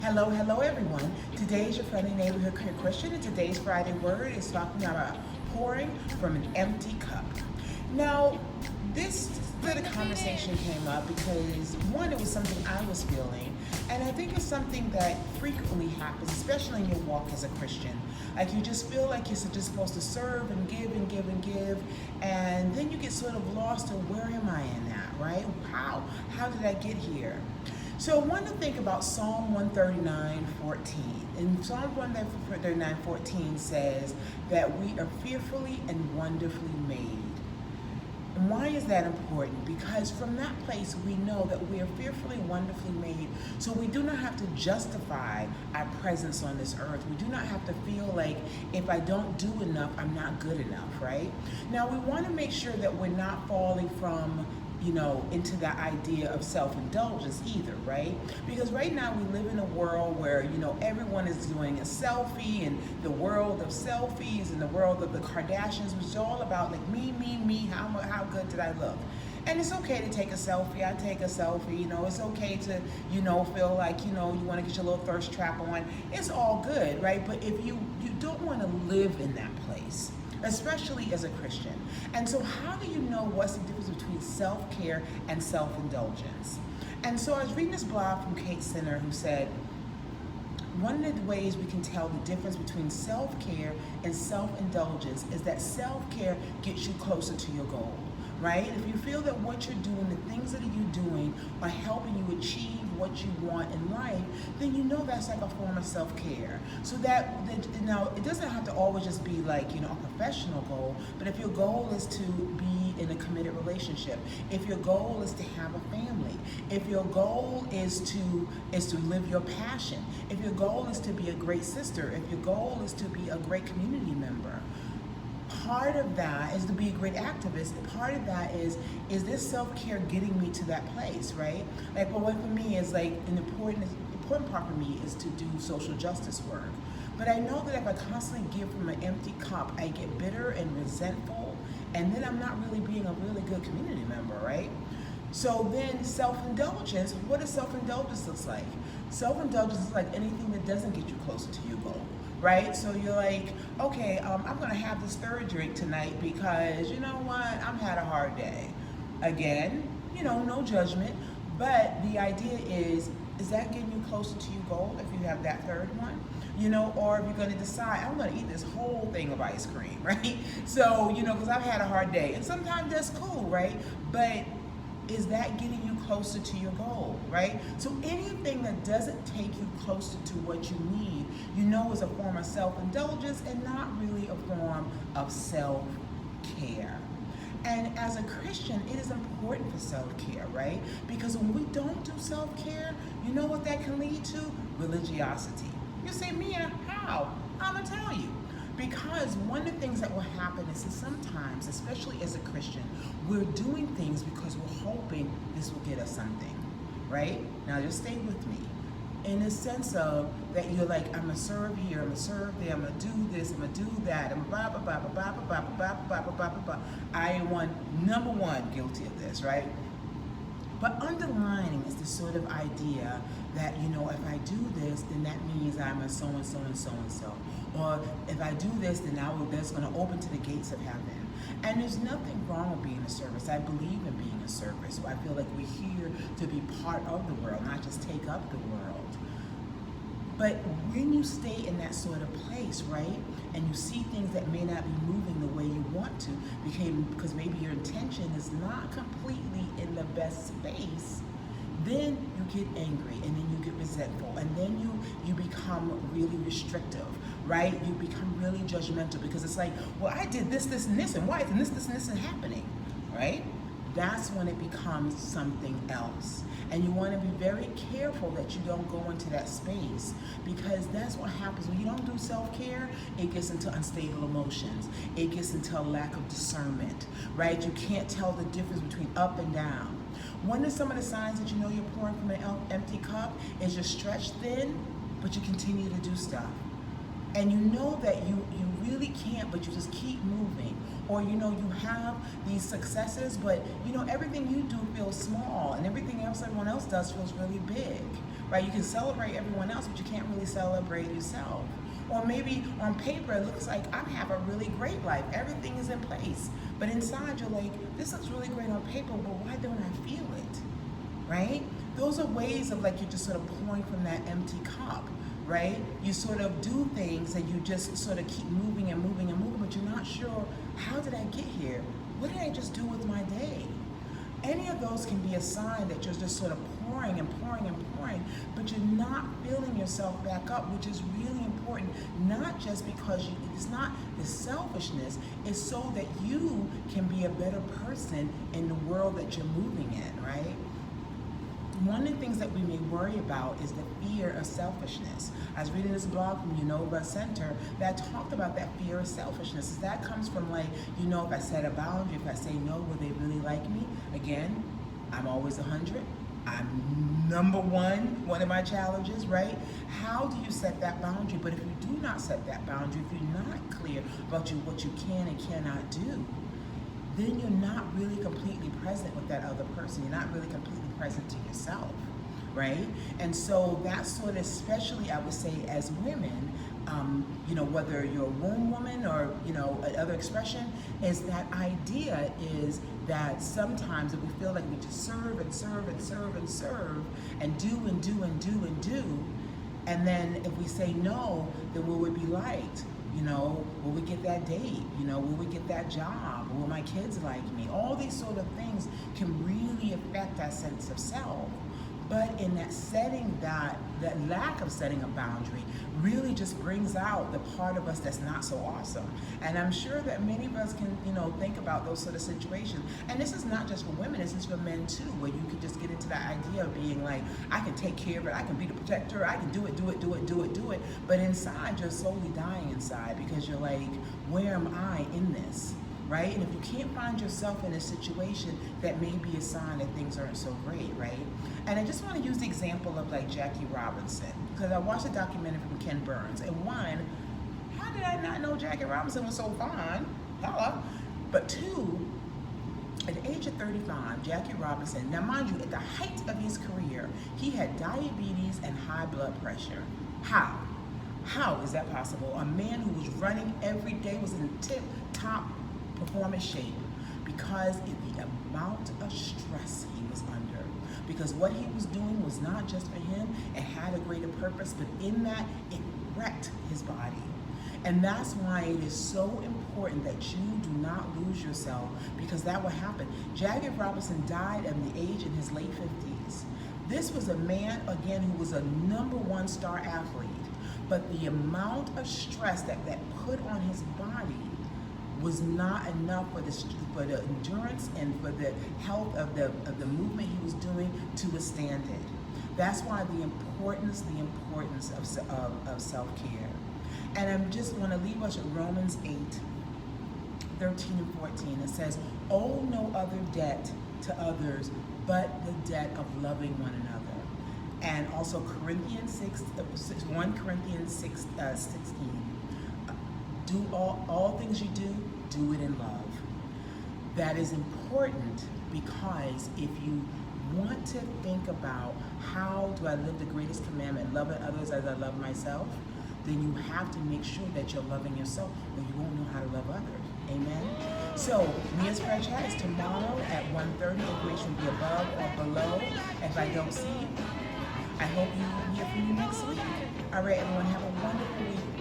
Hello everyone. Today is your friendly neighborhood Christian, and today's Friday word is talking about pouring from an empty cup. Now, this little conversation came up because one, it was something I was feeling, and I think it's something that frequently happens, especially in your walk as a Christian. Like you just feel like you're just supposed to serve and give and give and give, and then you get sort of lost to where am I in that, right? How did I get here? So I want to think about Psalm 139:14. And Psalm 139:14 says that we are fearfully and wonderfully made. And why is that important? Because from that place we know that we are fearfully and wonderfully made. So we do not have to justify our presence on this earth. We do not have to feel like if I don't do enough, I'm not good enough, right? Now we want to make sure that we're not falling from into that idea of self-indulgence either, right? Because right now we live in a world where, everyone is doing a selfie, and the world of selfies and the world of the Kardashians was all about like me, how good did I look? And it's okay to take a selfie. I take a selfie, it's okay to, feel like, you want to get your little thirst trap on. It's all good, right? But if you don't want to live in that place, especially as a Christian. And so how do you know what's the difference between self-care and self-indulgence? And so I was reading this blog from Kate Sinner who said, one of the ways we can tell the difference between self-care and self-indulgence is that self-care gets you closer to your goal, right? If you feel that what you're doing, the things that you're doing are helping you achieve what you want in life, then that's like a form of self-care. So now it doesn't have to always just be like, a professional goal, but if your goal is to be in a committed relationship, if your goal is to have a family, if your goal is to live your passion, if your goal is to be a great sister, if your goal is to be a great community member, part of that is to be a great activist. Part of that is this self-care getting me to that place, right? Like, but what for me is like an important part for me is to do social justice work. But I know that if I constantly give from an empty cup, I get bitter and resentful, and then I'm not really being a really good community member, right? So then self-indulgence, what does self-indulgence look like? Self-indulgence is like anything that doesn't get you closer to your goal, right? So you're like, okay, I'm gonna have this third drink tonight because you know what, I've had a hard day. Again, no judgment, but the idea is that getting you closer to your goal if you have that third one? Or if you're gonna decide, I'm gonna eat this whole thing of ice cream, right? So, because I've had a hard day, and sometimes that's cool, right? But is that getting you closer to your goal, right? So anything that doesn't take you closer to what you need, is a form of self-indulgence and not really a form of self-care. And as a Christian, it is important for self-care, right? Because when we don't do self-care, you know what that can lead to? Religiosity. You say, Mia, how? I'm gonna tell you. Because one of the things that will happen is that sometimes, especially as a Christian, we're doing things because we're hoping this will get us something, right? Now just stay with me. In the sense of that you're like, I'm gonna serve here, I'm gonna serve there, I'm gonna do this, I'm gonna do that, I'm blah, blah, blah, blah, blah, blah, blah, blah, blah, blah, blah. I am number one guilty of this, right? But underlining is the sort of idea that, if I do this, then that means I'm a so-and-so and so-and-so. Or if I do this, then that's going to open to the gates of heaven. And there's nothing wrong with being a service. I believe in being a service. So I feel like we're here to be part of the world, not just take up the world. But when you stay in that sort of place, right, and you see things that may not be moving the way you want to, because maybe your intention is not completely in the best space, then you get angry, and then you get resentful, and then you become really restrictive, right? You become really judgmental because it's like, well, I did this, and this, and why isn't this, and happening, right? That's when it becomes something else. And you want to be very careful that you don't go into that space, because that's what happens when you don't do self-care. It gets into unstable emotions. It gets into a lack of discernment, right? You can't tell the difference between up and down. One of some of the signs that you're pouring from an empty cup is you're stretched thin, but you continue to do stuff. And you know that you really can't, but you just keep moving. Or you have these successes, but everything you do feels small, and everything else everyone else does feels really big, right? You can celebrate everyone else, but you can't really celebrate yourself. Or maybe on paper it looks like I have a really great life, everything is in place, but inside you're like, this looks really great on paper, but why don't I feel it, right? Those are ways of like you're just sort of pouring from that empty cup, right? You sort of do things and you just sort of keep moving and moving and moving, but you're not sure, how did I get here? What did I just do with my day? Any of those can be a sign that you're just sort of pouring and pouring and pouring, but you're not filling yourself back up, which is really important, not just because it's not the selfishness, it's so that you can be a better person in the world that you're moving in, right? One of the things that we may worry about is the fear of selfishness. I was reading this blog from Unova Center that talked about that fear of selfishness. That comes from like, if I set a boundary, if I say no, will they really like me? Again, I'm always 100. I'm number one of my challenges, right? How do you set that boundary? But if you do not set that boundary, if you're not clear about what you can and cannot do, then you're not really completely present with that other person. You're not really completely present to yourself, right? And so that's sort of, especially I would say as women, whether you're a womb woman or, another expression, is that idea is that sometimes if we feel like we just serve and serve and serve and serve and do and do and do and do, and then if we say no, then will we be liked? Will we get that date? Will we get that job? Will my kids like me? All these sort of things can really affect our sense of self. But in that setting, that lack of setting a boundary really just brings out the part of us that's not so awesome. And I'm sure that many of us can, think about those sort of situations. And this is not just for women, this is for men too, where you can just get into that idea of being like, I can take care of it, I can be the protector, I can do it. But inside, you're slowly dying inside because you're like, where am I in this? Right? And if you can't find yourself in a situation, that may be a sign that things aren't so great, right? And I just want to use the example of like Jackie Robinson, because I watched a documentary from Ken Burns, and one, how did I not know Jackie Robinson was so fine? Hello. But two, at the age of 35, Jackie Robinson, now mind you, at the height of his career, he had diabetes and high blood pressure. How? How is that possible? A man who was running every day, was in tip-top performance shape, because of the amount of stress he was under. Because what he was doing was not just for him, it had a greater purpose, but in that, it wrecked his body. And that's why it is so important that you do not lose yourself, because that will happen. Jackie Robinson died at the age in his late 50s. This was a man, again, who was a #1 star athlete, but the amount of stress that put on his body was not enough for the endurance and for the health of the movement he was doing to withstand it. That's why the importance of self-care. And I just want to leave us with Romans 8:13 and 14. It says, "Owe no other debt to others but the debt of loving one another." And also 1 Corinthians 6:16. Do all things you do it in love. That is important, because if you want to think about how do I live the greatest commandment, loving others as I love myself, then you have to make sure that you're loving yourself, or you won't know how to love others. Amen? So, Mia's Prayer Chat is tomorrow at 1:30. Information will be above or below. If I don't see you, I hope you hear from you next week. All right, everyone, have a wonderful week.